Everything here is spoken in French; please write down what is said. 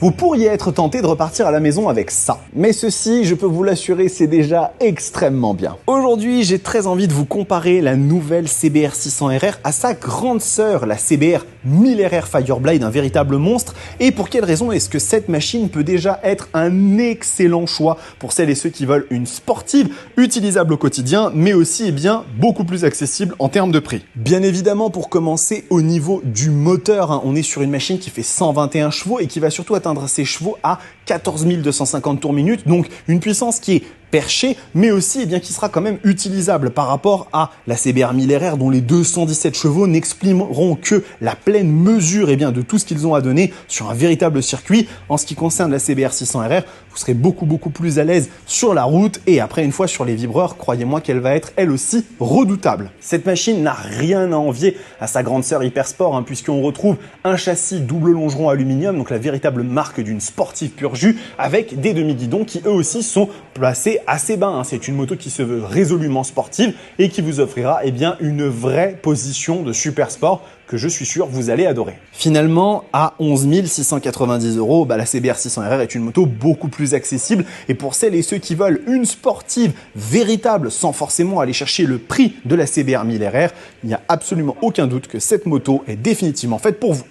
Vous pourriez être tenté de repartir à la maison avec ça. Mais ceci, je peux vous l'assurer, c'est déjà extrêmement bien. Aujourd'hui, j'ai très envie de vous comparer la nouvelle CBR 600RR à sa grande sœur, la CBR 1000RR Fireblade, un véritable monstre. Et pour quelle raison est-ce que cette machine peut déjà être un excellent choix pour celles et ceux qui veulent une sportive, utilisable au quotidien, mais aussi beaucoup plus accessible en termes de prix. Bien évidemment, pour commencer, au niveau du moteur, on est sur une machine qui fait 121 chevaux et qui va surtout atteindre ses chevaux à 14 250 tours minute, donc une puissance qui est perché, mais aussi qui sera quand même utilisable par rapport à la CBR 1000RR dont les 217 chevaux n'exprimeront que la pleine mesure de tout ce qu'ils ont à donner sur un véritable circuit. En ce qui concerne la CBR 600RR, vous serez beaucoup plus à l'aise sur la route et après une fois sur les vibreurs, croyez-moi qu'elle va être elle aussi redoutable. Cette machine n'a rien à envier à sa grande sœur Hypersport puisqu'on retrouve un châssis double longeron aluminium, donc la véritable marque d'une sportive pur jus avec des demi-guidons qui eux aussi sont placés assez bas. C'est une moto qui se veut résolument sportive et qui vous offrira une vraie position de super sport que je suis sûr vous allez adorer. Finalement, à 11 690 €, la CBR 600RR est une moto beaucoup plus accessible et pour celles et ceux qui veulent une sportive véritable sans forcément aller chercher le prix de la CBR 1000RR, il n'y a absolument aucun doute que cette moto est définitivement faite pour vous.